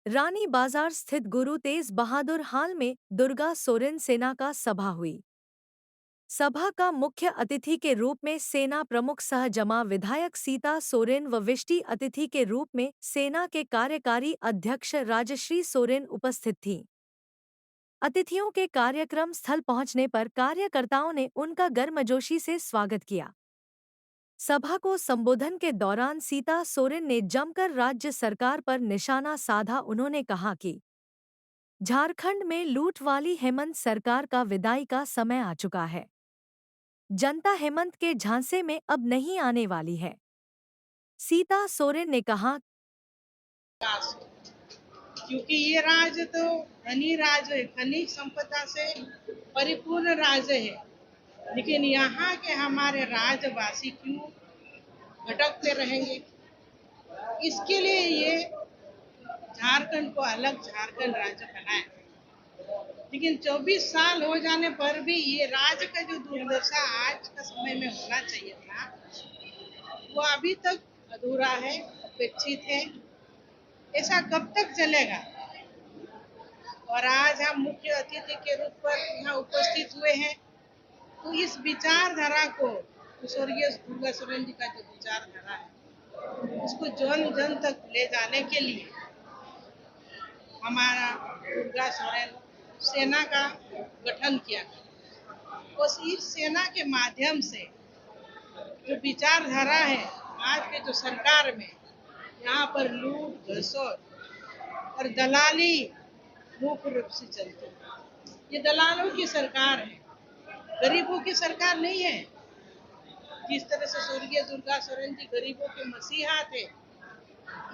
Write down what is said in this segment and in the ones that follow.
रानी बाजार स्थित गुरु तेज बहादुर हाल में दुर्गा सोरेन सेना का सभा हुई। सभा का मुख्य अतिथि के रूप में सेना प्रमुख सह जमा विधायक सीता सोरेन व विशिष्ट अतिथि के रूप में सेना के कार्यकारी अध्यक्ष राजश्री सोरेन उपस्थित थीं। अतिथियों के कार्यक्रम स्थल पहुंचने पर कार्यकर्ताओं ने उनका गर्मजोशी से स्वागत किया। सभा को संबोधन के दौरान सीता सोरेन ने जमकर राज्य सरकार पर निशाना साधा। उन्होंने कहा कि झारखंड में लूट वाली हेमंत सरकार का विदाई का समय आ चुका है। जनता हेमंत के झांसे में अब नहीं आने वाली है। सीता सोरेन ने कहा, क्योंकि ये राज्य तो धनी राज्य है, खनिज संपदा से परिपूर्ण राज्य है। लेकिन यहाँ के हमारे राज्यवासी क्यों भटकते रहेंगे? इसके लिए ये झारखंड को अलग झारखंड राज्य बनाए। लेकिन 24 साल हो जाने पर भी ये राज्य का जो दुर्दशा आज का समय में होना चाहिए था, वो अभी तक अधूरा है, अपेक्षित है। ऐसा कब तक चलेगा? और आज हम मुख्य अतिथि के रूप पर यहाँ उपस्थित हुए हैं, तो इस विचारधारा को, स्वर्गीय दुर्गा सोरेन जी का जो विचारधारा है, उसको जन जन तक ले जाने के लिए हमारा दुर्गा सोरेन सेना का गठन किया गया। उस इस सेना के माध्यम से जो विचारधारा है, आज के जो सरकार में यहाँ पर लूट घसोट और दलाली मुख्य रूप से चलती है। ये दलालों की सरकार है, गरीबों की सरकार नहीं है। जिस तरह से स्वर्गीय दुर्गा सोरेन जी गरीबों के मसीहा थे,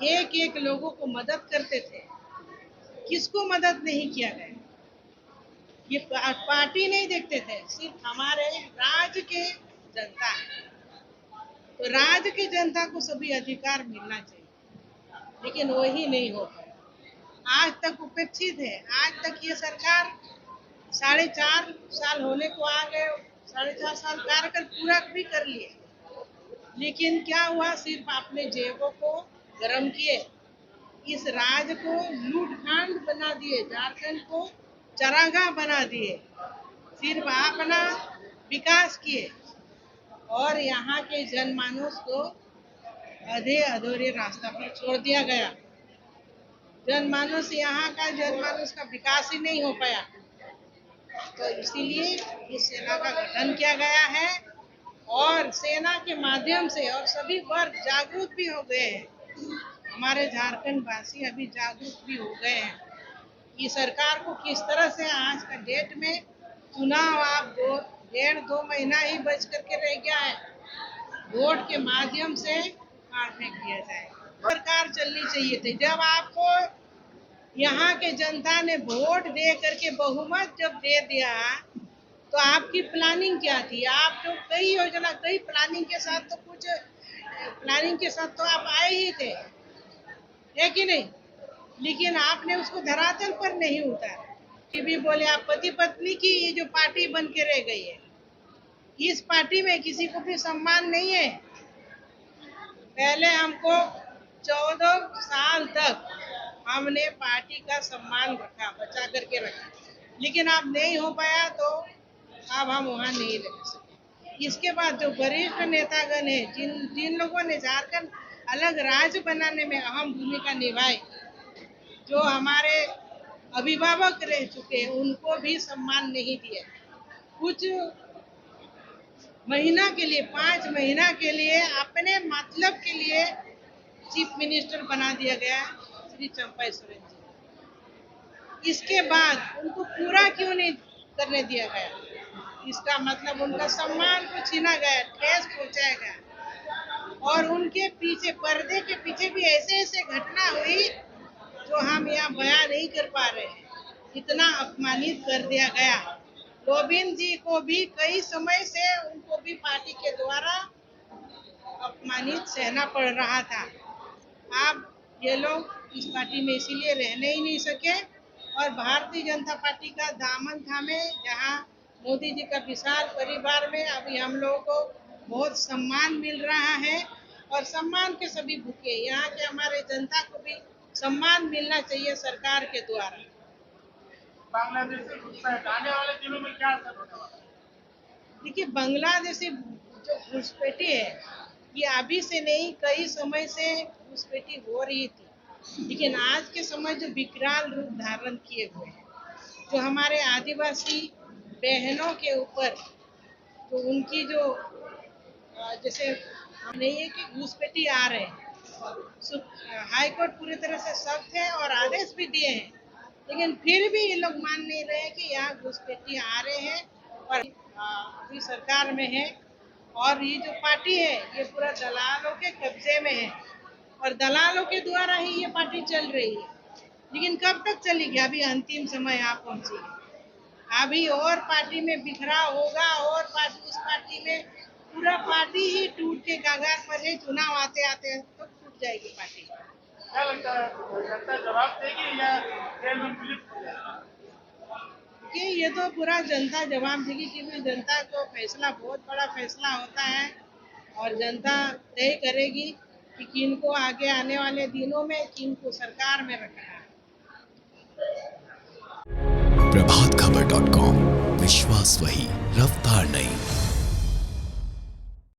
एक एक लोगों को मदद करते थे, किसको मदद नहीं किया गया? ये पार्टी नहीं देखते थे, सिर्फ हमारे राज्य के जनता है। तो राज्य की जनता को सभी अधिकार मिलना चाहिए, लेकिन वही नहीं हो पाया। आज तक उपेक्षित है। आज तक ये सरकार 4.5 साल होने को आ गए, 4.5 साल कार्यकाल पूरा भी कर लिए, लेकिन क्या हुआ? सिर्फ अपने जेबों को गर्म किए, इस राज्य को लूटकांड बना दिए, झारखंड को चरागाह बना दिए, सिर्फ अपना विकास किए और यहाँ के जनमानस को आधे अधूरे रास्ता पर छोड़ दिया गया। जनमानस, यहाँ का जनमानस का विकास ही नहीं हो पाया। तो इसीलिए इस सेना का गठन किया गया है और सेना के माध्यम से और सभी वर्ग जागरूक भी हो गए हैं। हमारे झारखंड वासी अभी जागरूक भी हो गए हैं कि सरकार को किस तरह से आज का डेट में चुनाव, आप 1.5-2 महीना ही बच करके रह गया है, वोट के माध्यम से मार फेंक दिया जाए। सरकार चलनी चाहिए थी। जब आपको यहाँ के जनता ने वोट दे करके बहुमत जब दे दिया, तो आपकी प्लानिंग क्या थी? आप जो कई योजना, कई प्लानिंग के साथ तो कुछ प्लानिंग के साथ तो आप आए ही थे, है कि नहीं? लेकिन आपने उसको धरातल पर नहीं उतारा। ये भी बोले आप पति पत्नी की ये जो पार्टी बन के रह गई है, इस पार्टी में किसी को भी सम्मान नहीं है। पहले हमको 14 साल तक हमने पार्टी का सम्मान रखा, बचा करके रखा, लेकिन अब नहीं हो पाया, तो अब हम वहाँ नहीं रह सके। इसके बाद जो वरिष्ठ नेतागण है, जिन जिन लोगों ने झारखंड अलग राज्य बनाने में अहम भूमिका निभाई, जो हमारे अभिभावक रह चुके, उनको भी सम्मान नहीं दिया। कुछ महीना के लिए, 5 महीना के लिए अपने मतलब के लिए चीफ मिनिस्टर बना दिया गया श्री चंपा सोरेन जी। इसके बाद उनको पूरा क्यों नहीं करने दिया गया? इसका मतलब उनका सम्मान को छीना गया, ठेस पहुंचाया गया। और उनके पीछे, पर्दे के पीछे भी ऐसे ऐसे घटना हुई जो हम यहाँ बयां नहीं कर पा रहे हैं। इतना अपमानित कर दिया गया। गोविंद जी को भी कई समय से उनको भी पार्टी के द्वारा अपमानित सहना पड़ रहा था। अब ये लोग इस पार्टी में इसीलिए रहने ही नहीं सके और भारतीय जनता पार्टी का दामन थामे, जहां मोदी जी का विशाल परिवार में अभी हम लोगों को बहुत सम्मान मिल रहा है और सम्मान के सभी भूखे, यहाँ के हमारे जनता को भी सम्मान मिलना चाहिए सरकार के द्वारा। बांग्लादेश से घुसपैठ आने वाले दिनों में क्या असर होने वाला है? देखिए, बांग्लादेशी जो घुसपैठी है, ये अभी से नहीं, कई समय से घुसपैठी हो रही थी, लेकिन आज के समय जो विकराल रूप धारण किए हुए हैं, जो हमारे आदिवासी बहनों के ऊपर, तो उनकी जो जैसे हम नहीं है कि घुसपैठी आ रहे हैं, हाई कोर्ट पूरी तरह से सख्त है और आदेश भी दिए हैं, लेकिन फिर भी ये लोग मान नहीं रहे कि यहाँ घुसपैठी आ रहे हैं और अभी सरकार में है। और ये जो पार्टी है, ये पूरा दलालों के कब्जे में है और दलालों के द्वारा ही ये पार्टी चल रही है। लेकिन कब तक चलेगी? अभी अंतिम समय आ पहुंची है। अभी और पार्टी में बिखराव होगा और पार्टी, उस पार्टी में पूरा पार्टी ही टूट के कगार पर है। चुनाव आते आते तो टूट जाएगी पार्टी। क्या लगता है, जनता जवाब देगी या जेल में विलिप्त हो जाएगी? कि ये तो पूरा जनता जवाब देगी, क्योंकि जनता को फैसला, बहुत बड़ा फैसला होता है और जनता तय करेगी कि किनको आगे आने वाले दिनों में किनको सरकार में रखना है। प्रभातखबर.com, विश्वास वही, रफ्तार नहीं।